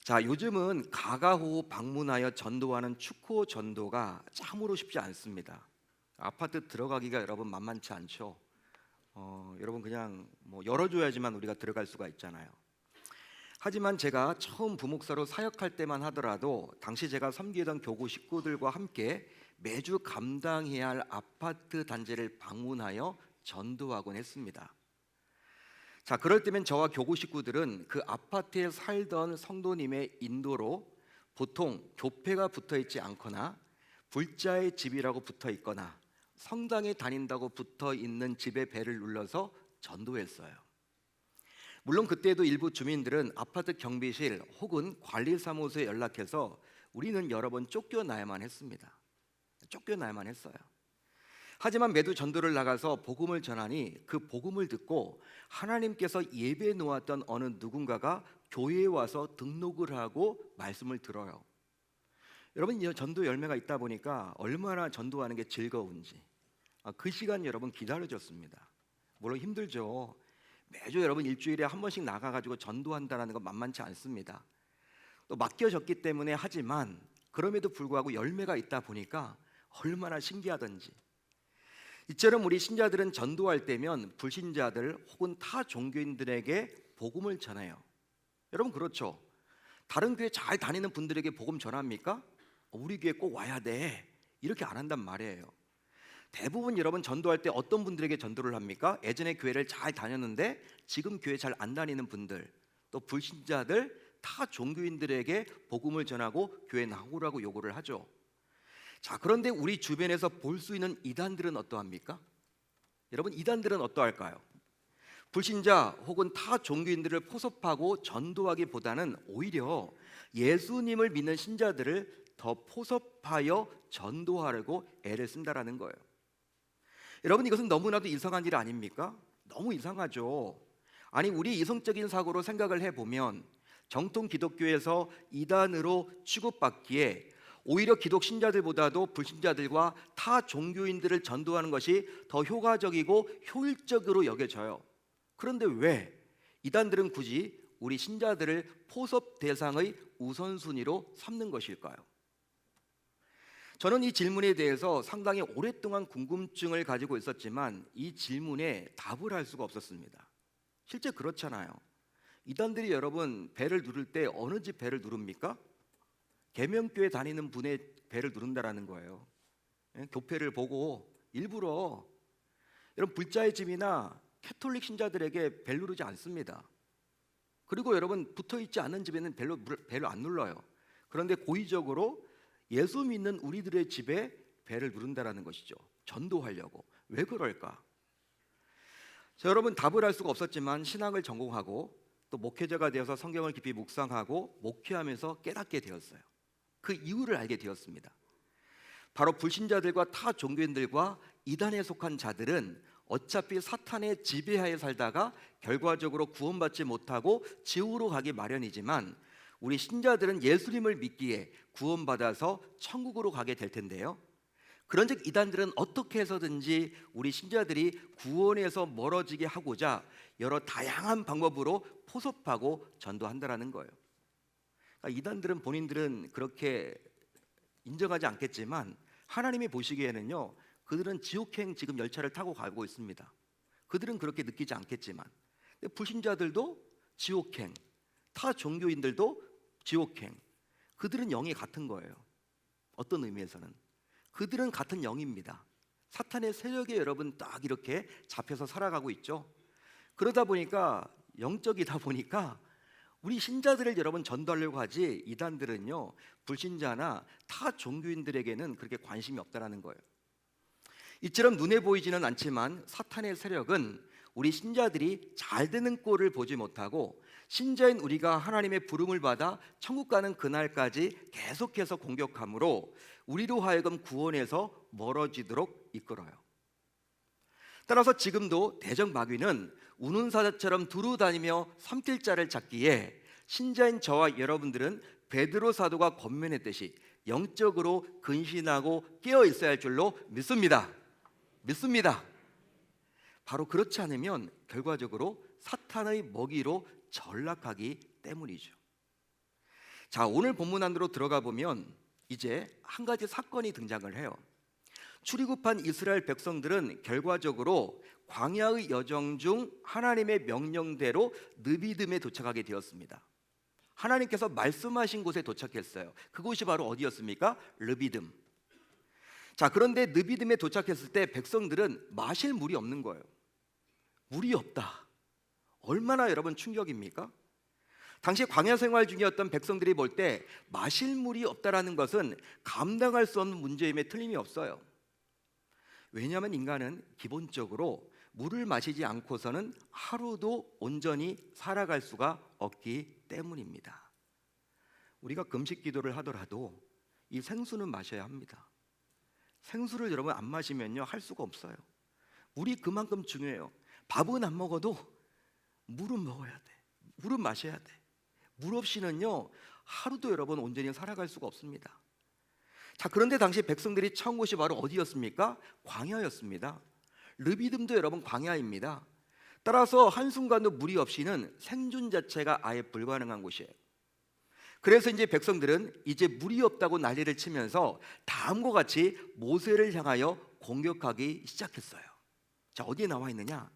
자, 요즘은 가가호호 방문하여 전도하는 축호 전도가 참으로 쉽지 않습니다. 아파트 들어가기가 여러분 만만치 않죠. 여러분 그냥 뭐 열어줘야지만 우리가 들어갈 수가 있잖아요. 하지만 제가 처음 부목사로 사역할 때만 하더라도 당시 제가 섬기던 교구 식구들과 함께 매주 감당해야 할 아파트 단지를 방문하여 전도하곤 했습니다. 자, 그럴 때면 저와 교구 식구들은 그 아파트에 살던 성도님의 인도로 보통 교패가 붙어 있지 않거나 불자의 집이라고 붙어 있거나 성당에 다닌다고 붙어 있는 집의 벨을 눌러서 전도했어요. 물론 그때도 일부 주민들은 아파트 경비실 혹은 관리사무소에 연락해서 우리는 여러 번 쫓겨나야만 했습니다. 쫓겨나야만 했어요. 하지만 매주 전도를 나가서 복음을 전하니 그 복음을 듣고 하나님께서 예배해 놓았던 어느 누군가가 교회에 와서 등록을 하고 말씀을 들어요. 여러분, 이 전도 열매가 있다 보니까 얼마나 전도하는 게 즐거운지 그 시간 여러분 기다려졌습니다. 물론 힘들죠. 매주 여러분 일주일에 한 번씩 나가가지고 전도한다는 건 만만치 않습니다. 또 맡겨졌기 때문에 하지만 그럼에도 불구하고 열매가 있다 보니까 얼마나 신기하던지. 이처럼 우리 신자들은 전도할 때면 불신자들 혹은 타 종교인들에게 복음을 전해요. 여러분 그렇죠? 다른 교회 잘 다니는 분들에게 복음 전합니까? 우리 교회 꼭 와야 돼 이렇게 안 한단 말이에요. 대부분 여러분 전도할 때 어떤 분들에게 전도를 합니까? 예전에 교회를 잘 다녔는데 지금 교회 잘 안 다니는 분들, 또 불신자들, 타 종교인들에게 복음을 전하고 교회 나오라고 요구를 하죠. 자, 그런데 우리 주변에서 볼 수 있는 이단들은 어떠합니까? 여러분, 이단들은 어떠할까요? 불신자 혹은 타 종교인들을 포섭하고 전도하기보다는 오히려 예수님을 믿는 신자들을 더 포섭하여 전도하려고 애를 쓴다라는 거예요. 여러분, 이것은 너무나도 이상한 일 아닙니까? 너무 이상하죠. 아니, 우리 이성적인 사고로 생각을 해보면 정통 기독교에서 이단으로 취급받기에 오히려 기독 신자들보다도 불신자들과 타 종교인들을 전도하는 것이 더 효과적이고 효율적으로 여겨져요. 그런데 왜 이단들은 굳이 우리 신자들을 포섭 대상의 우선순위로 삼는 것일까요? 저는 이 질문에 대해서 상당히 오랫동안 궁금증을 가지고 있었지만 이 질문에 답을 할 수가 없었습니다. 실제 그렇잖아요. 이단들이 여러분 배를 누를 때 어느 집 배를 누릅니까? 계명교회 다니는 분의 배를 누른다라는 거예요. 교패를 보고 일부러 여러분 불자의 집이나 캐톨릭 신자들에게 벨 누르지 않습니다. 그리고 여러분 붙어있지 않은 집에는 벨을 안 눌러요. 그런데 고의적으로 예수 믿는 우리들의 집에 벨을 누른다라는 것이죠. 전도하려고. 왜 그럴까? 자, 여러분 답을 할 수가 없었지만 신학을 전공하고 또 목회자가 되어서 성경을 깊이 묵상하고 목회하면서 깨닫게 되었어요. 그 이유를 알게 되었습니다. 바로 불신자들과 타 종교인들과 이단에 속한 자들은 어차피 사탄의 지배하에 살다가 결과적으로 구원받지 못하고 지옥으로 가기 마련이지만 우리 신자들은 예수님을 믿기에 구원받아서 천국으로 가게 될 텐데요. 그런즉 이단들은 어떻게 해서든지 우리 신자들이 구원에서 멀어지게 하고자 여러 다양한 방법으로 포섭하고 전도한다라는 거예요. 그러니까 이단들은 본인들은 그렇게 인정하지 않겠지만 하나님이 보시기에는요, 그들은 지옥행 지금 열차를 타고 가고 있습니다. 그들은 그렇게 느끼지 않겠지만 불신자들도 지옥행, 타 종교인들도 지옥행, 그들은 영이 같은 거예요. 어떤 의미에서는 그들은 같은 영입니다. 사탄의 세력에 여러분 딱 이렇게 잡혀서 살아가고 있죠. 그러다 보니까 영적이다 보니까 우리 신자들을 여러분 전도하려고 하지 이단들은요 불신자나 타 종교인들에게는 그렇게 관심이 없다라는 거예요. 이처럼 눈에 보이지는 않지만 사탄의 세력은 우리 신자들이 잘 되는 꼴을 보지 못하고 신자인 우리가 하나님의 부름을 받아 천국 가는 그날까지 계속해서 공격함으로 우리로 하여금 구원에서 멀어지도록 이끌어요. 따라서 지금도 대적마귀는 우는 사자처럼 두루 다니며 삼킬자를 찾기에 신자인 저와 여러분들은 베드로 사도가 권면했듯이 영적으로 근신하고 깨어 있어야 할 줄로 믿습니다. 바로 그렇지 않으면 결과적으로 사탄의 먹이로 전락하기 때문이죠. 자, 오늘 본문 안으로 들어가 보면 이제 한 가지 사건이 등장을 해요. 출애굽한 이스라엘 백성들은 결과적으로 광야의 여정 중 하나님의 명령대로 느비딤에 도착하게 되었습니다. 하나님께서 말씀하신 곳에 도착했어요. 그곳이 바로 어디였습니까? 르비딤. 자, 그런데 느비딤에 도착했을 때 백성들은 마실 물이 없는 거예요. 물이 없다. 얼마나 여러분 충격입니까? 당시 광야 생활 중이었던 백성들이 볼 때 마실 물이 없다라는 것은 감당할 수 없는 문제임에 틀림이 없어요. 왜냐하면 인간은 기본적으로 물을 마시지 않고서는 하루도 온전히 살아갈 수가 없기 때문입니다. 우리가 금식 기도를 하더라도 이 생수는 마셔야 합니다. 생수를 여러분 안 마시면요 할 수가 없어요. 물이 그만큼 중요해요. 밥은 안 먹어도 물은 먹어야 돼. 물은 마셔야 돼. 물 없이는요 하루도 여러분 온전히 살아갈 수가 없습니다. 자, 그런데 당시 백성들이 처한 곳이 바로 어디였습니까? 광야였습니다. 르비딤도 여러분 광야입니다. 따라서 한순간도 물이 없이는 생존 자체가 아예 불가능한 곳이에요. 그래서 이제 백성들은 이제 물이 없다고 난리를 치면서 다음과 같이 모세를 향하여 공격하기 시작했어요. 자, 어디에 나와 있느냐?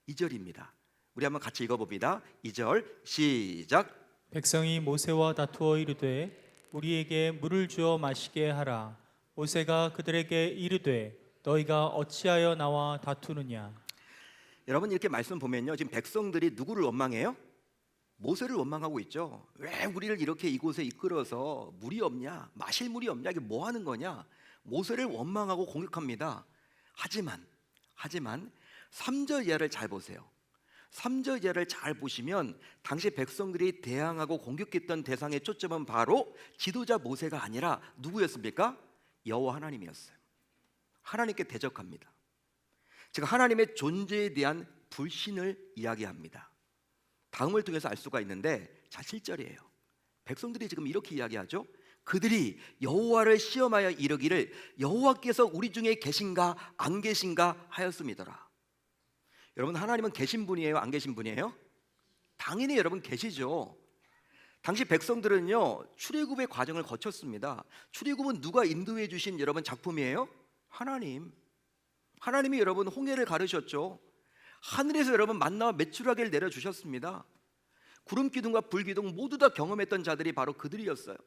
2절입니다. 우리 한번 같이 읽어봅니다. 2절 시작. 백성이 모세와 다투어 이르되 우리에게 물을 주어 마시게 하라. 모세가 그들에게 이르되 너희가 어찌하여 나와 다투느냐. 여러분 이렇게 말씀 보면요 지금 백성들이 누구를 원망해요? 모세를 원망하고 있죠. 왜 우리를 이렇게 이곳에 이끌어서 물이 없냐, 마실 물이 없냐, 이게 뭐 하는 거냐, 모세를 원망하고 공격합니다. 하지만 3절 이하를 잘 보세요. 3절 이하를 잘 보시면 당시 백성들이 대항하고 공격했던 대상의 초점은 바로 지도자 모세가 아니라 누구였습니까? 여호와 하나님이었어요. 하나님께 대적합니다. 즉 하나님의 존재에 대한 불신을 이야기합니다. 다음을 통해서 알 수가 있는데, 자 7절이에요. 백성들이 지금 이렇게 이야기하죠. 그들이 여호와를 시험하여 이르기를 여호와께서 우리 중에 계신가 안 계신가 하였음이더라. 여러분 하나님은 계신 분이에요, 안 계신 분이에요? 당연히 여러분 계시죠. 당시 백성들은요 출애굽의 과정을 거쳤습니다. 출애굽은 누가 인도해 주신 여러분 작품이에요? 하나님이 여러분 홍해를 가르셨죠. 하늘에서 여러분 만나와 메추라기를 내려주셨습니다. 구름 기둥과 불 기둥 모두 다 경험했던 자들이 바로 그들이었어요.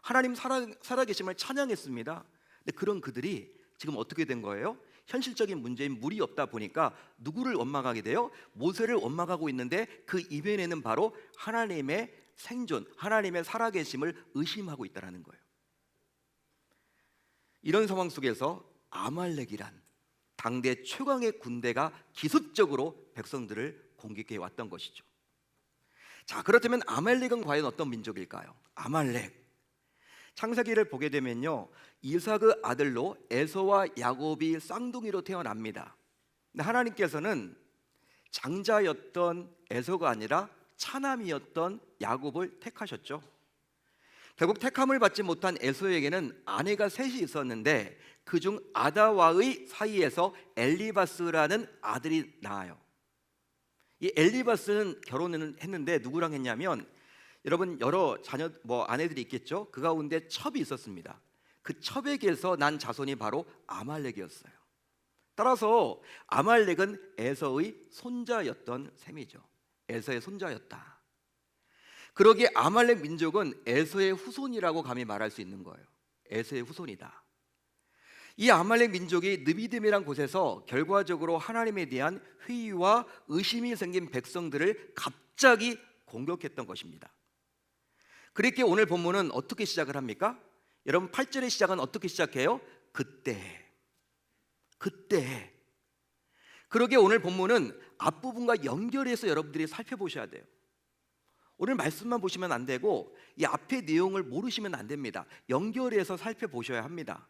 하나님 살아계심을 찬양했습니다. 근데 그런 그들이 지금 어떻게 된 거예요? 현실적인 문제인 물이 없다 보니까 누구를 원망하게 돼요? 모세를 원망하고 있는데 그 이면에는 바로 하나님의 생존, 하나님의 살아계심을 의심하고 있다는 거예요. 이런 상황 속에서 아말렉이란 당대 최강의 군대가 기습적으로 백성들을 공격해 왔던 것이죠. 자, 그렇다면 아말렉은 과연 어떤 민족일까요? 아말렉 창세기를 보게 되면요 이삭의 아들로 에서와 야곱이 쌍둥이로 태어납니다. 근데 하나님께서는 장자였던 에서가 아니라 차남이었던 야곱을 택하셨죠. 결국 택함을 받지 못한 에서에게는 아내가 셋이 있었는데 그중 아다와의 사이에서 엘리바스라는 아들이 나와요. 이 엘리바스는 결혼을 했는데 누구랑 했냐면 여러분 여러 자녀 아내들이 있겠죠. 그 가운데 첩이 있었습니다. 그 첩에게서 난 자손이 바로 아말렉이었어요. 따라서 아말렉은 에서의 손자였던 셈이죠. 에서의 손자였다. 그러기에 아말렉 민족은 에서의 후손이라고 감히 말할 수 있는 거예요. 에서의 후손이다. 이 아말렉 민족이 느비딤이란 곳에서 결과적으로 하나님에 대한 회의와 의심이 생긴 백성들을 갑자기 공격했던 것입니다. 그렇게 오늘 본문은 어떻게 시작을 합니까? 여러분 8절의 시작은 어떻게 시작해요? 그때. 그러기에 오늘 본문은 앞부분과 연결해서 여러분들이 살펴보셔야 돼요. 오늘 말씀만 보시면 안 되고 이 앞의 내용을 모르시면 안 됩니다. 연결해서 살펴보셔야 합니다.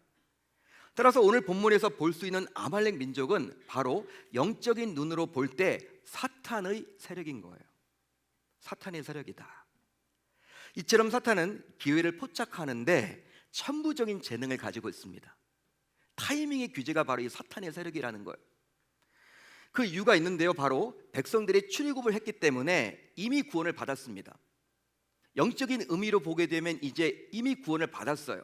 따라서 오늘 본문에서 볼 수 있는 아말렉 민족은 바로 영적인 눈으로 볼 때 사탄의 세력인 거예요. 사탄의 세력이다. 이처럼 사탄은 기회를 포착하는데 천부적인 재능을 가지고 있습니다. 타이밍의 규제가 바로 이 사탄의 세력이라는 거예요. 그 이유가 있는데요, 바로 백성들이 출애굽을 했기 때문에 이미 구원을 받았습니다. 영적인 의미로 보게 되면 이제 이미 구원을 받았어요.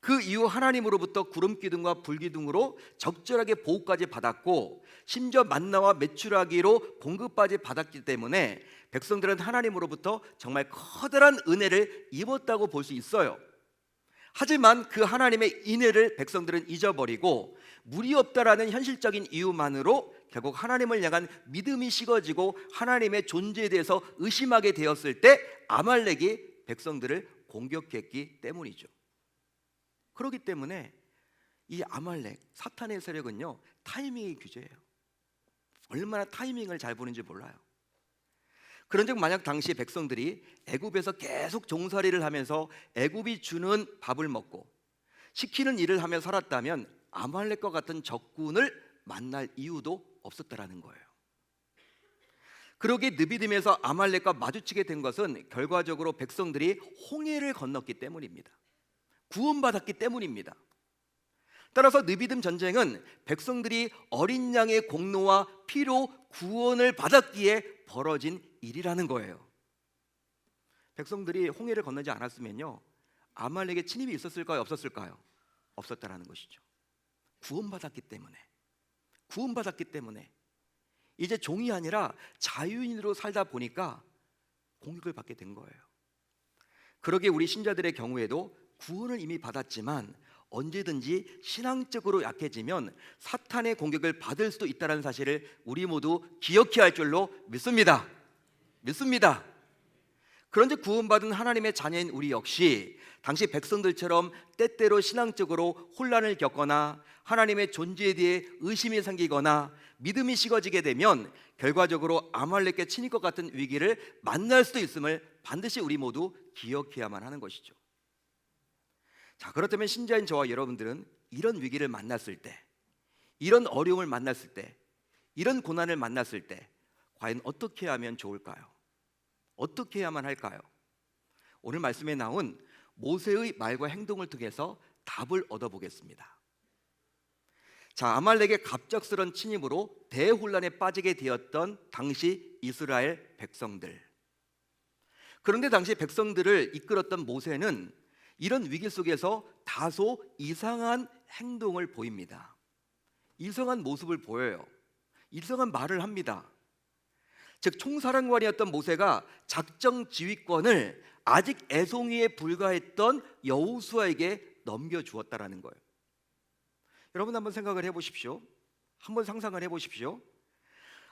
그 이후 하나님으로부터 구름 기둥과 불 기둥으로 적절하게 보호까지 받았고, 심지어 만나와 메추라기로 공급까지 받았기 때문에 백성들은 하나님으로부터 정말 커다란 은혜를 입었다고 볼 수 있어요. 하지만 그 하나님의 인애를 백성들은 잊어버리고 물이 없다라는 현실적인 이유만으로 결국 하나님을 향한 믿음이 식어지고 하나님의 존재에 대해서 의심하게 되었을 때 아말렉이 백성들을 공격했기 때문이죠. 그렇기 때문에 이 아말렉, 사탄의 세력은요, 타이밍이 규제예요. 얼마나 타이밍을 잘 보는지 몰라요. 그런즉 만약 당시 백성들이 애굽에서 계속 종살이를 하면서 애굽이 주는 밥을 먹고 시키는 일을 하며 살았다면 아말렉과 같은 적군을 만날 이유도 없었다라는 거예요. 그러기에 느비딤에서 아말렉과 마주치게 된 것은 결과적으로 백성들이 홍해를 건넜기 때문입니다. 구원받았기 때문입니다. 따라서 느비딤 전쟁은 백성들이 어린 양의 공로와 피로 구원을 받았기에 벌어진 일이라는 거예요. 백성들이 홍해를 건너지 않았으면요, 아말렉의 침입이 있었을까요, 없었을까요? 없었다라는 것이죠. 구원받았기 때문에 이제 종이 아니라 자유인으로 살다 보니까 공격을 받게 된 거예요. 그러기에 우리 신자들의 경우에도 구원을 이미 받았지만 언제든지 신앙적으로 약해지면 사탄의 공격을 받을 수도 있다는 사실을 우리 모두 기억해야 할 줄로 믿습니다. 그런데 구원받은 하나님의 자녀인 우리 역시 당시 백성들처럼 때때로 신앙적으로 혼란을 겪거나 하나님의 존재에 대해 의심이 생기거나 믿음이 식어지게 되면 결과적으로 아말렉의 침입과 같은 위기를 만날 수도 있음을 반드시 우리 모두 기억해야만 하는 것이죠. 자, 그렇다면 신자인 저와 여러분들은 이런 위기를 만났을 때, 이런 어려움을 만났을 때, 이런 고난을 만났을 때 과연 어떻게 하면 좋을까요? 어떻게 해야만 할까요? 오늘 말씀에 나온 모세의 말과 행동을 통해서 답을 얻어보겠습니다. 자, 아말렉의 갑작스런 침입으로 대혼란에 빠지게 되었던 당시 이스라엘 백성들. 그런데 당시 백성들을 이끌었던 모세는 이런 위기 속에서 다소 이상한 행동을 보입니다. 이상한 모습을 보여요. 이상한 말을 합니다. 즉 총사령관이었던 모세가 작정 지휘권을 아직 애송이에 불과했던 여호수아에게 넘겨주었다라는 거예요. 여러분 한번 생각을 해보십시오. 한번 상상을 해보십시오.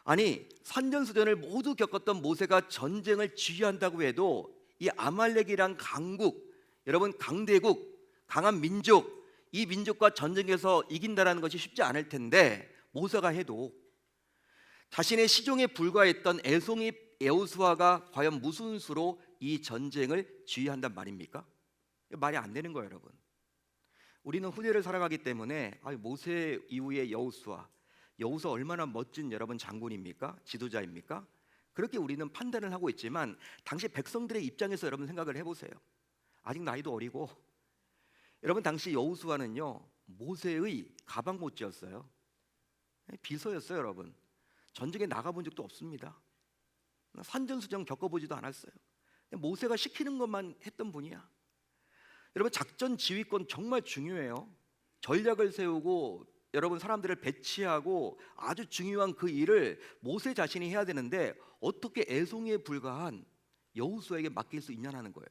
아니, 산전수전을 모두 겪었던 모세가 전쟁을 지휘한다고 해도 이 아말렉이란 강국, 여러분 강대국, 강한 민족, 이 민족과 전쟁에서 이긴다라는 것이 쉽지 않을 텐데 모세가 해도 자신의 시종에 불과했던 애송이 여호수아가 과연 무슨 수로 이 전쟁을 지휘한단 말입니까? 말이 안 되는 거예요, 여러분. 우리는 후대를 살아가기 때문에 모세 이후의 여호수아 얼마나 멋진 여러분 장군입니까? 지도자입니까? 그렇게 우리는 판단을 하고 있지만 당시 백성들의 입장에서 여러분 생각을 해보세요. 아직 나이도 어리고 여러분 당시 여호수아는요 모세의 가방 못지였어요. 비서였어요. 여러분 전쟁에 나가본 적도 없습니다. 산전수전 겪어보지도 않았어요. 모세가 시키는 것만 했던 분이야. 여러분 작전 지휘권 정말 중요해요. 전략을 세우고 여러분 사람들을 배치하고 아주 중요한 그 일을 모세 자신이 해야 되는데 어떻게 애송이에 불과한 여호수아에게 맡길 수 있냐는 거예요.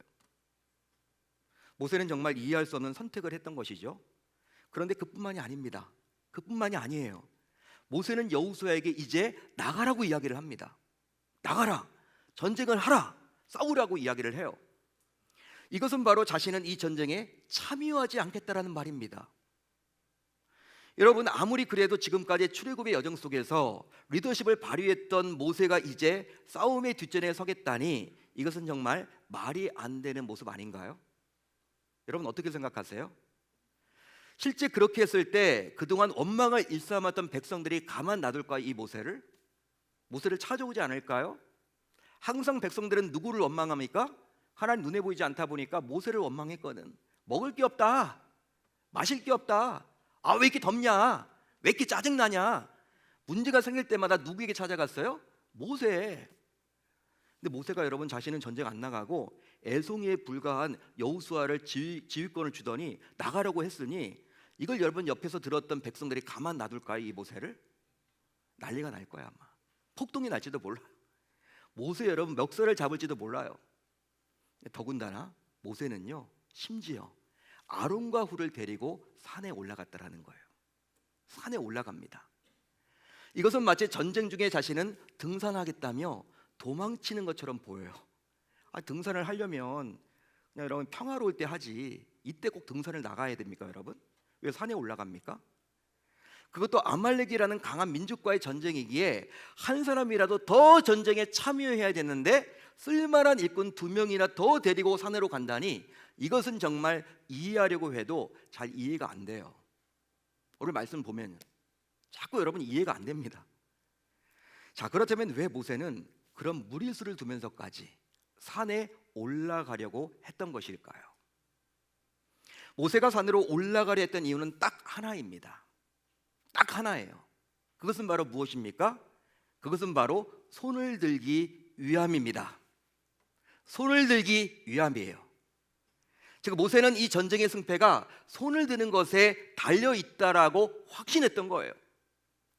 모세는 정말 이해할 수 없는 선택을 했던 것이죠. 그런데 그뿐만이 아닙니다. 그뿐만이 아니에요. 모세는 여호수아에게 이제 나가라고 이야기를 합니다. 나가라, 전쟁을 하라, 싸우라고 이야기를 해요. 이것은 바로 자신은 이 전쟁에 참여하지 않겠다라는 말입니다. 여러분 아무리 그래도 지금까지 출애굽의 여정 속에서 리더십을 발휘했던 모세가 이제 싸움의 뒷전에 서겠다니 이것은 정말 말이 안 되는 모습 아닌가요? 여러분 어떻게 생각하세요? 실제 그렇게 했을 때 그동안 원망을 일삼았던 백성들이 가만 놔둘까? 이 모세를 찾아오지 않을까요? 항상 백성들은 누구를 원망합니까? 하나님 눈에 보이지 않다 보니까 모세를 원망했거든. 먹을 게 없다, 마실 게 없다, 왜 이렇게 덥냐, 왜 이렇게 짜증나냐. 문제가 생길 때마다 누구에게 찾아갔어요? 모세. 근데 모세가 여러분 자신은 전쟁 안 나가고 애송이에 불과한 여호수아를 지휘권을 주더니 나가라고 했으니 이걸 여러분 옆에서 들었던 백성들이 가만 놔둘까요? 이 모세를? 난리가 날 거야 아마. 폭동이 날지도 몰라요. 모세 여러분 멱살을 잡을지도 몰라요. 더군다나 모세는요 심지어 아론과 훌을 데리고 산에 올라갔다라는 거예요. 산에 올라갑니다. 이것은 마치 전쟁 중에 자신은 등산하겠다며 도망치는 것처럼 보여요. 등산을 하려면 그냥 여러분 평화로울 때 하지 이때 꼭 등산을 나가야 됩니까 여러분? 왜 산에 올라갑니까? 그것도 아말렉이라는 강한 민족과의 전쟁이기에 한 사람이라도 더 전쟁에 참여해야 되는데 쓸만한 일꾼 2명이나 더 데리고 산으로 간다니 이것은 정말 이해하려고 해도 잘 이해가 안 돼요. 오늘 말씀 보면 자꾸 여러분 이해가 안 됩니다. 자, 그렇다면 왜 모세는 그런 무리수를 두면서까지 산에 올라가려고 했던 것일까요? 모세가 산으로 올라가려 했던 이유는 딱 하나입니다. 딱 하나예요. 그것은 바로 무엇입니까? 그것은 바로 손을 들기 위함입니다. 손을 들기 위함이에요. 즉 모세는 이 전쟁의 승패가 손을 드는 것에 달려 있다라고 확신했던 거예요.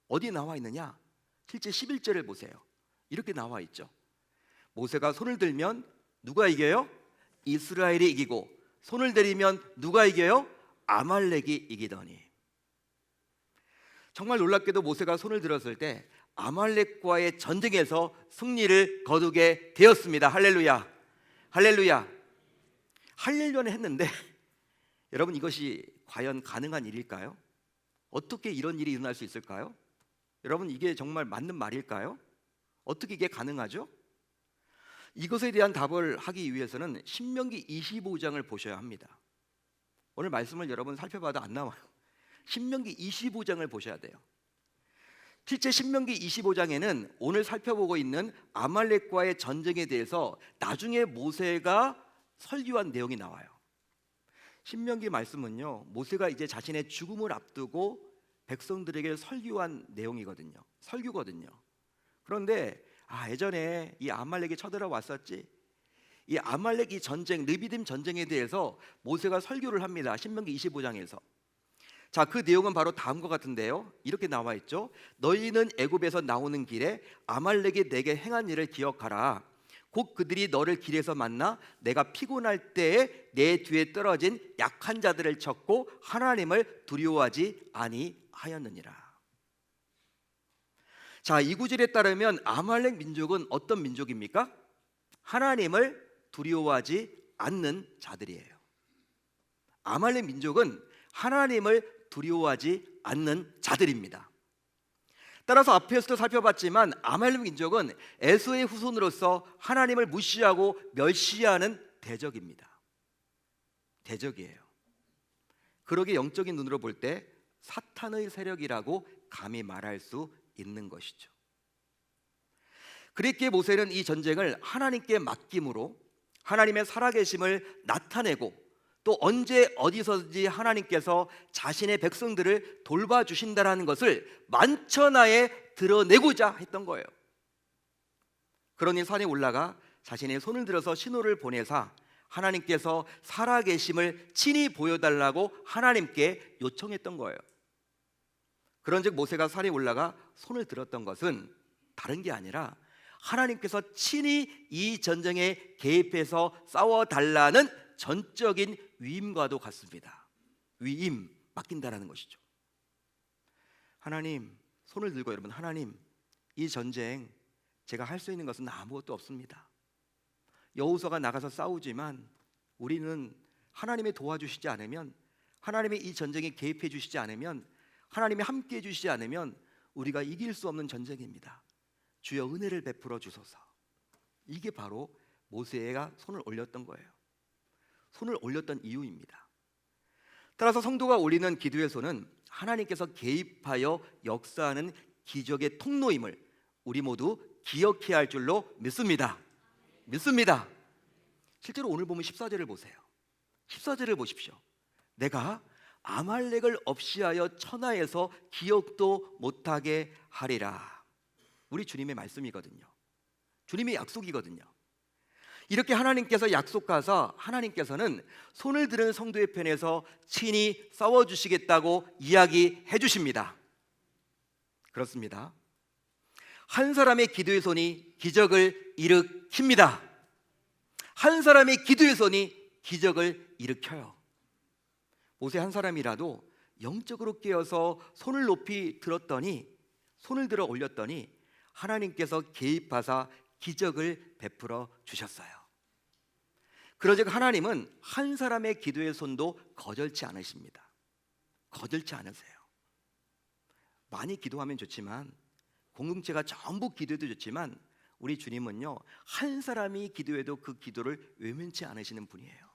어디 나와 있느냐? 실제 11절을 보세요. 이렇게 나와 있죠. 모세가 손을 들면 누가 이겨요? 이스라엘이 이기고 손을 들이면 누가 이겨요? 아말렉이 이기더니. 정말 놀랍게도 모세가 손을 들었을 때 아말렉과의 전쟁에서 승리를 거두게 되었습니다. 할렐루야. 할렐루야. 하려는 했는데 여러분 이것이 과연 가능한 일일까요? 어떻게 이런 일이 일어날 수 있을까요? 여러분 이게 정말 맞는 말일까요? 어떻게 이게 가능하죠? 이것에 대한 답을 하기 위해서는 신명기 25장을 보셔야 합니다. 오늘 말씀을 여러분 살펴봐도 안 나와요. 신명기 25장을 보셔야 돼요. 실제 신명기 25장에는 오늘 살펴보고 있는 아말렉과의 전쟁에 대해서 나중에 모세가 설교한 내용이 나와요. 신명기 말씀은요 모세가 이제 자신의 죽음을 앞두고 백성들에게 설교한 내용이거든요. 설교거든요. 그런데 예전에 이 아말렉이 쳐들어왔었지. 이 아말렉 이 전쟁, 르비딤 전쟁에 대해서 모세가 설교를 합니다. 신명기 25장에서. 자, 그 내용은 바로 다음과 같은데요. 이렇게 나와 있죠. 너희는 애굽에서 나오는 길에 아말렉이 내게 행한 일을 기억하라. 곧 그들이 너를 길에서 만나 내가 피곤할 때에 내 뒤에 떨어진 약한 자들을 쳤고 하나님을 두려워하지 아니하였느니라. 자, 이 구절에 따르면 아말렉 민족은 어떤 민족입니까? 하나님을 두려워하지 않는 자들이에요. 아말렉 민족은 하나님을 두려워하지 않는 자들입니다. 따라서 앞에서도 살펴봤지만 아말렉 민족은 에서의 후손으로서 하나님을 무시하고 멸시하는 대적입니다. 대적이에요. 그러게 영적인 눈으로 볼 때 사탄의 세력이라고 감히 말할 수 있는 것이죠. 그랬기에 모세는 이 전쟁을 하나님께 맡김으로 하나님의 살아계심을 나타내고 또 언제 어디서든지 하나님께서 자신의 백성들을 돌봐주신다는 것을 만천하에 드러내고자 했던 거예요. 그러니 산에 올라가 자신의 손을 들어서 신호를 보내사 하나님께서 살아계심을 친히 보여달라고 하나님께 요청했던 거예요. 그런즉 모세가 산에 올라가 손을 들었던 것은 다른 게 아니라 하나님께서 친히 이 전쟁에 개입해서 싸워달라는 전적인 위임과도 같습니다. 위임, 맡긴다라는 것이죠. 하나님, 손을 들고 여러분, 하나님, 이 전쟁 제가 할 수 있는 것은 아무것도 없습니다. 여호수아가 나가서 싸우지만 우리는 하나님이 도와주시지 않으면, 하나님이 이 전쟁에 개입해 주시지 않으면, 하나님이 함께해 주시지 않으면 우리가 이길 수 없는 전쟁입니다. 주여 은혜를 베풀어 주소서. 이게 바로 모세가 손을 올렸던 거예요. 손을 올렸던 이유입니다. 따라서 성도가 올리는 기도의 손은 하나님께서 개입하여 역사하는 기적의 통로임을 우리 모두 기억해야 할 줄로 믿습니다. 믿습니다. 실제로 오늘 보면 14절을 보세요. 14절을 보십시오. 내가 아말렉을 없이하여 천하에서 기억도 못하게 하리라. 우리 주님의 말씀이거든요. 주님의 약속이거든요. 이렇게 하나님께서 약속하사 하나님께서는 손을 드는 성도의 편에서 친히 싸워주시겠다고 이야기해 주십니다. 그렇습니다. 한 사람의 기도의 손이 기적을 일으킵니다. 한 사람의 기도의 손이 기적을 일으켜요. 모세 한 사람이라도 영적으로 깨어서 손을 높이 들었더니, 손을 들어 올렸더니 하나님께서 개입하사 기적을 베풀어 주셨어요. 그러즉 하나님은 한 사람의 기도의 손도 거절치 않으십니다. 거절치 않으세요. 많이 기도하면 좋지만, 공동체가 전부 기도해도 좋지만, 우리 주님은요, 한 사람이 기도해도 그 기도를 외면치 않으시는 분이에요.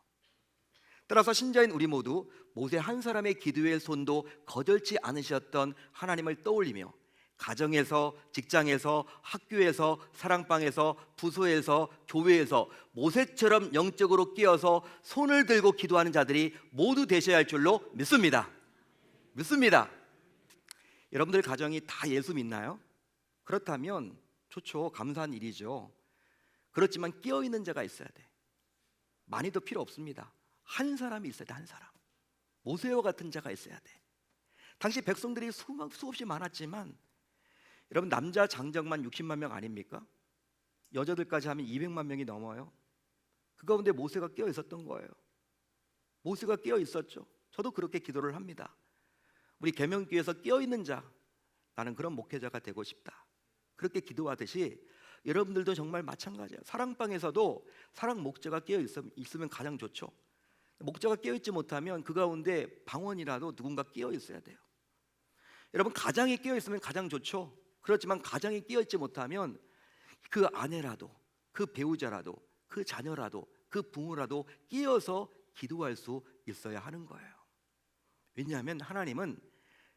따라서 신자인 우리 모두 모세 한 사람의 기도의 손도 거절치 않으셨던 하나님을 떠올리며 가정에서, 직장에서, 학교에서, 사랑방에서, 부서에서, 교회에서 모세처럼 영적으로 깨어서 손을 들고 기도하는 자들이 모두 되셔야 할 줄로 믿습니다. 믿습니다. 여러분들 가정이 다 예수 믿나요? 그렇다면 좋죠. 감사한 일이죠. 그렇지만 깨어있는 자가 있어야 돼. 많이도 필요 없습니다. 한 사람이 있어야 돼. 한 사람. 모세와 같은 자가 있어야 돼. 당시 백성들이 수없이 많았지만, 여러분 남자 장정만 60만 명 아닙니까? 여자들까지 하면 200만 명이 넘어요. 그 가운데 모세가 깨어 있었던 거예요. 모세가 깨어 있었죠. 저도 그렇게 기도를 합니다. 우리 계명교회에서 깨어 있는 자, 나는 그런 목회자가 되고 싶다. 그렇게 기도하듯이 여러분들도 정말 마찬가지예요. 사랑방에서도 사랑 목자가 깨어 있으면 가장 좋죠. 목자가 깨어 있지 못하면 그 가운데 방언이라도 누군가 깨어 있어야 돼요. 여러분 가장이 깨어 있으면 가장 좋죠. 그렇지만 가장이 깨어 있지 못하면 그 아내라도, 그 배우자라도, 그 자녀라도, 그 부모라도 깨어서 기도할 수 있어야 하는 거예요. 왜냐하면 하나님은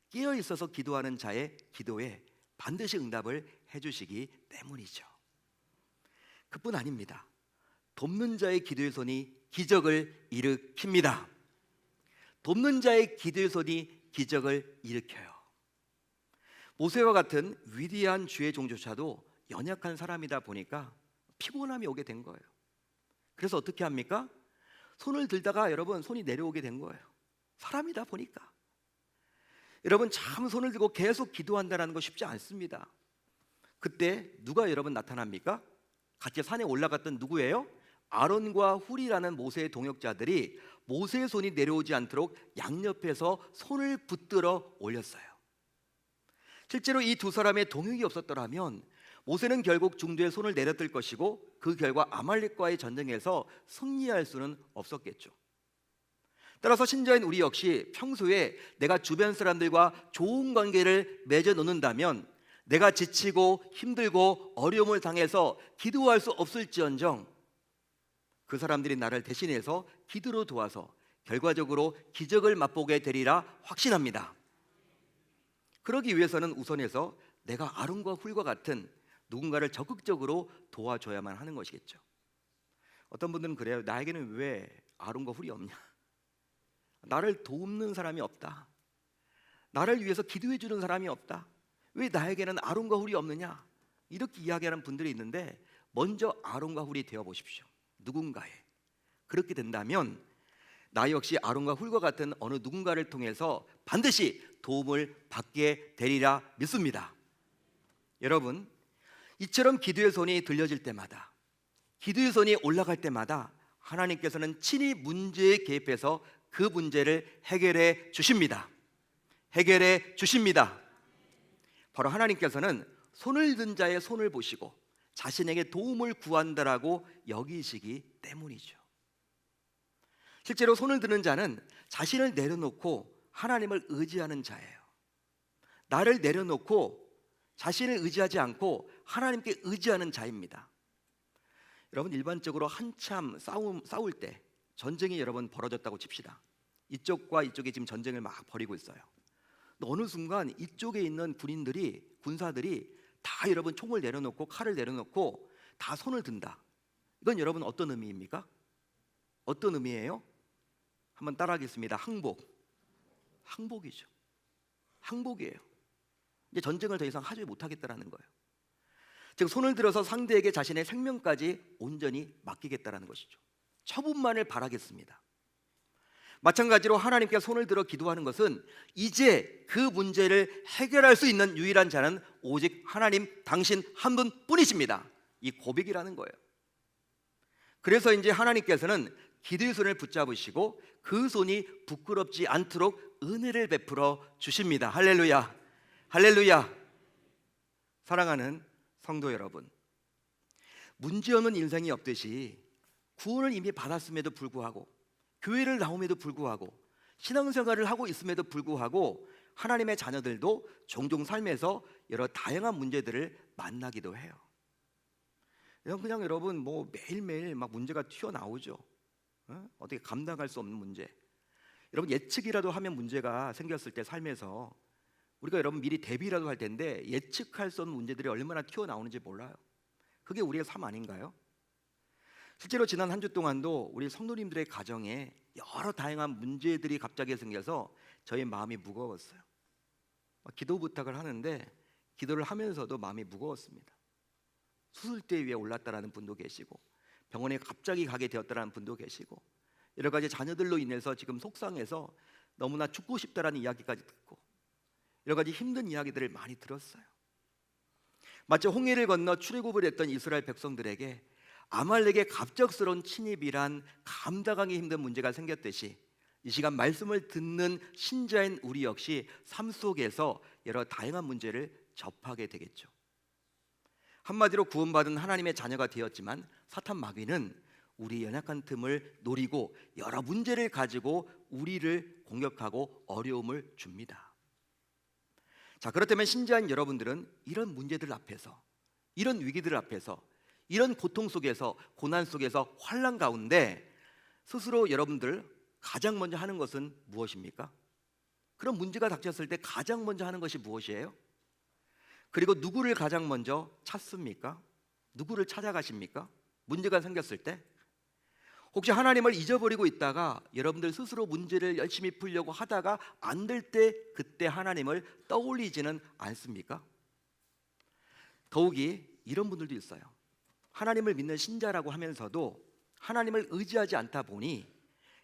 깨어 있어서 기도하는 자의 기도에 반드시 응답을 해주시기 때문이죠. 그뿐 아닙니다. 돕는 자의 기도의 손이 기적을 일으킵니다. 돕는 자의 기도의 손이 기적을 일으켜요. 모세와 같은 위대한 주의 종조차도 연약한 사람이다 보니까 피곤함이 오게 된 거예요. 그래서 어떻게 합니까? 손을 들다가 여러분 손이 내려오게 된 거예요. 사람이다 보니까. 여러분 참 손을 들고 계속 기도한다는 거 쉽지 않습니다. 그때 누가 여러분 나타납니까? 같이 산에 올라갔던 누구예요? 아론과 훌이라는 모세의 동역자들이 모세의 손이 내려오지 않도록 양옆에서 손을 붙들어 올렸어요. 실제로 이 두 사람의 동역이 없었더라면 모세는 결국 중도에 손을 내려뜰 것이고 그 결과 아말렉과의 전쟁에서 승리할 수는 없었겠죠. 따라서 신자인 우리 역시 평소에 내가 주변 사람들과 좋은 관계를 맺어 놓는다면 내가 지치고 힘들고 어려움을 당해서 기도할 수 없을지언정 그 사람들이 나를 대신해서 기도로 도와서 결과적으로 기적을 맛보게 되리라 확신합니다. 그러기 위해서는 우선해서 내가 아론과 훌과 같은 누군가를 적극적으로 도와줘야만 하는 것이겠죠. 어떤 분들은 그래요. 나에게는 왜 아론과 훌이 없냐? 나를 돕는 사람이 없다. 나를 위해서 기도해 주는 사람이 없다. 왜 나에게는 아론과 훌이 없느냐? 이렇게 이야기하는 분들이 있는데 먼저 아론과 훌이 되어 보십시오. 누군가에. 그렇게 된다면 나 역시 아론과 훌과 같은 어느 누군가를 통해서 반드시 도움을 받게 되리라 믿습니다. 여러분, 이처럼 기도의 손이 들려질 때마다, 기도의 손이 올라갈 때마다 하나님께서는 친히 문제에 개입해서 그 문제를 해결해 주십니다. 해결해 주십니다. 바로 하나님께서는 손을 든 자의 손을 보시고 자신에게 도움을 구한다라고 여기시기 때문이죠. 실제로 손을 드는 자는 자신을 내려놓고 하나님을 의지하는 자예요. 나를 내려놓고 자신을 의지하지 않고 하나님께 의지하는 자입니다. 여러분 일반적으로 한참 싸울 때 전쟁이 여러분 벌어졌다고 칩시다. 이쪽과 이쪽이 지금 전쟁을 막 벌이고 있어요. 어느 순간 이쪽에 있는 군사들이 다 여러분 총을 내려놓고 칼을 내려놓고 다 손을 든다. 이건 여러분 어떤 의미입니까? 어떤 의미예요? 한번 따라하겠습니다. 항복이죠. 항복이에요. 이제 전쟁을 더 이상 하지 못하겠다라는 거예요. 즉 손을 들어서 상대에게 자신의 생명까지 온전히 맡기겠다라는 것이죠. 처분만을 바라겠습니다. 마찬가지로 하나님께 손을 들어 기도하는 것은 이제 그 문제를 해결할 수 있는 유일한 자는 오직 하나님 당신 한 분뿐이십니다. 이 고백이라는 거예요. 그래서 이제 하나님께서는 기도의 손을 붙잡으시고 그 손이 부끄럽지 않도록 은혜를 베풀어 주십니다. 할렐루야, 할렐루야. 사랑하는 성도 여러분, 문제없는 인생이 없듯이 구원을 이미 받았음에도 불구하고, 교회를 나옴에도 불구하고, 신앙생활을 하고 있음에도 불구하고 하나님의 자녀들도 종종 삶에서 여러 다양한 문제들을 만나기도 해요. 그냥 여러분 뭐 매일매일 막 문제가 튀어나오죠. 어떻게 감당할 수 없는 문제. 여러분 예측이라도 하면 문제가 생겼을 때 삶에서 우리가 여러분 미리 대비라도 할 텐데 예측할 수 없는 문제들이 얼마나 튀어나오는지 몰라요. 그게 우리의 삶 아닌가요? 실제로 지난 한 주 동안도 우리 성도님들의 가정에 여러 다양한 문제들이 갑자기 생겨서 저희 마음이 무거웠어요. 기도 부탁을 하는데 기도를 하면서도 마음이 무거웠습니다. 수술대 위에 올랐다라는 분도 계시고, 병원에 갑자기 가게 되었다라는 분도 계시고, 여러 가지 자녀들로 인해서 지금 속상해서 너무나 죽고 싶다라는 이야기까지 듣고, 여러 가지 힘든 이야기들을 많이 들었어요. 마치 홍해를 건너 출애굽을 했던 이스라엘 백성들에게 아말렉의 갑작스러운 침입이란 감당하기 힘든 문제가 생겼듯이 이 시간 말씀을 듣는 신자인 우리 역시 삶 속에서 여러 다양한 문제를 접하게 되겠죠. 한마디로 구원받은 하나님의 자녀가 되었지만 사탄 마귀는 우리 연약한 틈을 노리고 여러 문제를 가지고 우리를 공격하고 어려움을 줍니다. 자, 그렇다면 신자인 여러분들은 이런 문제들 앞에서, 이런 위기들 앞에서, 이런 고통 속에서, 고난 속에서, 환난 가운데 스스로 여러분들 가장 먼저 하는 것은 무엇입니까? 그런 문제가 닥쳤을 때 가장 먼저 하는 것이 무엇이에요? 그리고 누구를 가장 먼저 찾습니까? 누구를 찾아가십니까? 문제가 생겼을 때 혹시 하나님을 잊어버리고 있다가 여러분들 스스로 문제를 열심히 풀려고 하다가 안 될 때 그때 하나님을 떠올리지는 않습니까? 더욱이 이런 분들도 있어요. 하나님을 믿는 신자라고 하면서도 하나님을 의지하지 않다 보니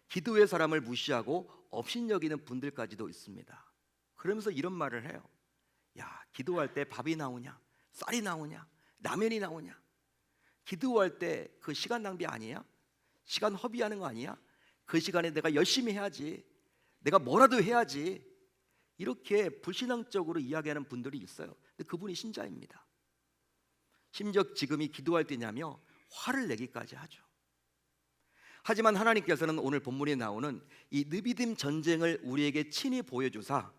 기도의 사람을 무시하고 업신여기는 분들까지도 있습니다. 그러면서 이런 말을 해요. 야, 기도할 때 밥이 나오냐? 쌀이 나오냐? 라면이 나오냐? 기도할 때 그 시간 낭비 아니야? 시간 허비하는 거 아니야? 그 시간에 내가 열심히 해야지, 내가 뭐라도 해야지, 이렇게 불신앙적으로 이야기하는 분들이 있어요. 근데 그분이 신자입니다. 심지어 지금이 기도할 때냐며 화를 내기까지 하죠. 하지만 하나님께서는 오늘 본문에 나오는 이 느비딤 전쟁을 우리에게 친히 보여주사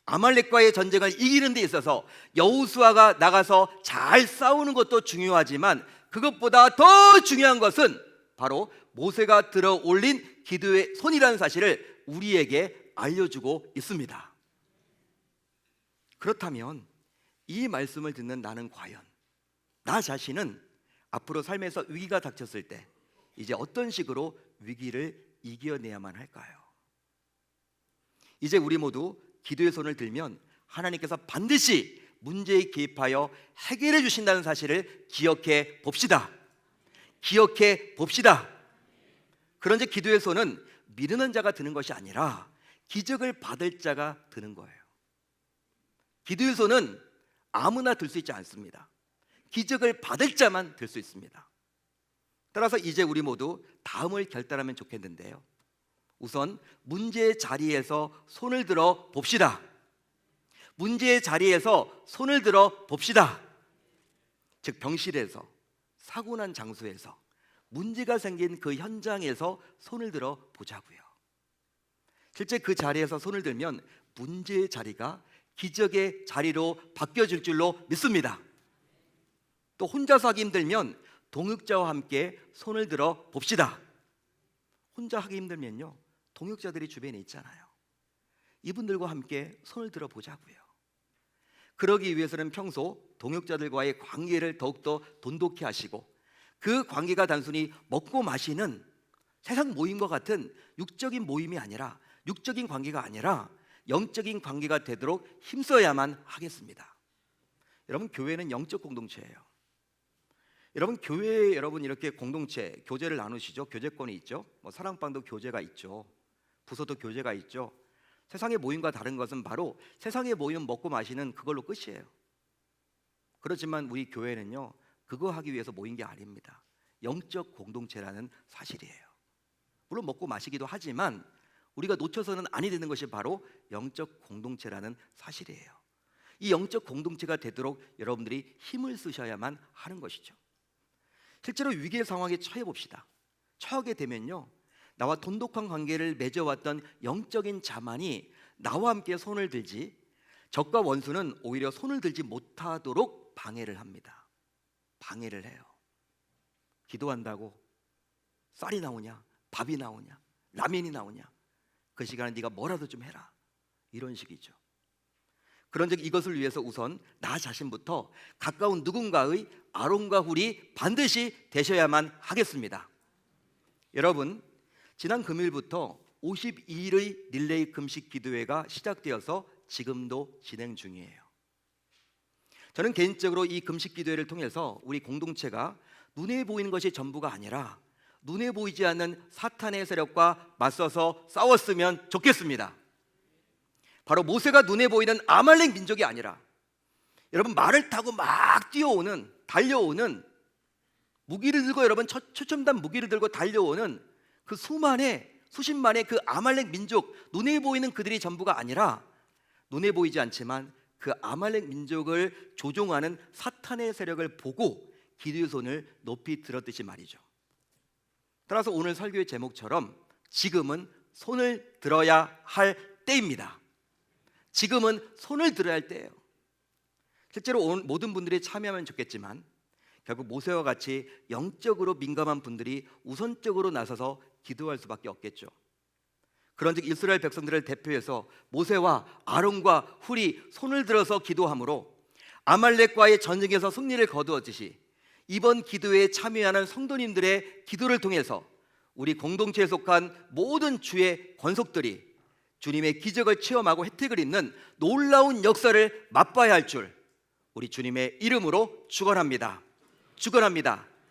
아말렉과의 전쟁을 이기는 데 있어서 여호수아가 나가서 잘 싸우는 것도 중요하지만 그것보다 더 중요한 것은 바로 모세가 들어 올린 기도의 손이라는 사실을 우리에게 알려주고 있습니다. 그렇다면 이 말씀을 듣는 나는 과연 나 자신은 앞으로 삶에서 위기가 닥쳤을 때 이제 어떤 식으로 위기를 이겨내야만 할까요? 이제 우리 모두 기도의 손을 들면 하나님께서 반드시 문제에 개입하여 해결해 주신다는 사실을 기억해 봅시다. 기억해 봅시다. 그런데 기도의 손은 미루는 자가 드는 것이 아니라 기적을 받을 자가 드는 거예요. 기도의 손은 아무나 들 수 있지 않습니다. 기적을 받을 자만 들 수 있습니다. 따라서 이제 우리 모두 다음을 결단하면 좋겠는데요. 우선 문제의 자리에서 손을 들어 봅시다. 문제의 자리에서 손을 들어 봅시다. 즉 병실에서, 사고 난 장소에서, 문제가 생긴 그 현장에서 손을 들어 보자고요. 실제 그 자리에서 손을 들면 문제의 자리가 기적의 자리로 바뀌어질 줄로 믿습니다. 또 혼자서 하기 힘들면 동역자와 함께 손을 들어 봅시다. 혼자 하기 힘들면요, 동역자들이 주변에 있잖아요. 이분들과 함께 손을 들어 보자고요. 그러기 위해서는 평소 동역자들과의 관계를 더욱더 돈독히 하시고 그 관계가 단순히 먹고 마시는 세상 모임과 같은 육적인 모임이 아니라, 육적인 관계가 아니라 영적인 관계가 되도록 힘써야만 하겠습니다. 여러분, 교회는 영적 공동체예요. 여러분 교회에 여러분 이렇게 공동체 교제를 나누시죠. 교제권이 있죠. 뭐 사랑방도 교제가 있죠. 부서도 교제가 있죠. 세상의 모임과 다른 것은 바로 세상의 모임은 먹고 마시는 그걸로 끝이에요. 그렇지만 우리 교회는요, 그거 하기 위해서 모인 게 아닙니다. 영적 공동체라는 사실이에요. 물론 먹고 마시기도 하지만 우리가 놓쳐서는 아니 되는 것이 바로 영적 공동체라는 사실이에요. 이 영적 공동체가 되도록 여러분들이 힘을 쓰셔야만 하는 것이죠. 실제로 위기의 상황에 처해 봅시다. 처하게 되면요, 나와 돈독한 관계를 맺어왔던 영적인 자만이 나와 함께 손을 들지, 적과 원수는 오히려 손을 들지 못하도록 방해를 합니다. 방해를 해요. 기도한다고 쌀이 나오냐, 밥이 나오냐, 라면이 나오냐, 그 시간에 네가 뭐라도 좀 해라, 이런 식이죠. 그런즉 이것을 위해서 우선 나 자신부터 가까운 누군가의 아론과 훌이 반드시 되셔야만 하겠습니다. 여러분, 지난 금요일부터 52일의 릴레이 금식 기도회가 시작되어서 지금도 진행 중이에요. 저는 개인적으로 이 금식 기도회를 통해서 우리 공동체가 눈에 보이는 것이 전부가 아니라 눈에 보이지 않는 사탄의 세력과 맞서서 싸웠으면 좋겠습니다. 바로 모세가 눈에 보이는 아말렉 민족이 아니라, 여러분 말을 타고 막 뛰어오는, 달려오는, 무기를 들고, 여러분 초첨단 무기를 들고 달려오는 그 수십만의 그 아말렉 민족, 눈에 보이는 그들이 전부가 아니라 눈에 보이지 않지만 그 아말렉 민족을 조종하는 사탄의 세력을 보고 기도의 손을 높이 들었듯이 말이죠. 따라서 오늘 설교의 제목처럼 지금은 손을 들어야 할 때입니다. 지금은 손을 들어야 할 때예요. 실제로 모든 분들이 참여하면 좋겠지만 결국 모세와 같이 영적으로 민감한 분들이 우선적으로 나서서 기도할 수밖에 없겠죠. 그런즉 이스라엘 백성들을 대표해서 모세와 아론과 훌이 손을 들어서 기도함으로 아말렉과의 전쟁에서 승리를 거두었듯이 이번 기도에 참여하는 성도님들의 기도를 통해서 우리 공동체에 속한 모든 주의 권속들이 주님의 기적을 체험하고 혜택을 입는 놀라운 역사를 맛봐야 할 줄 우리 주님의 이름으로 축원합니다. 축원합니다.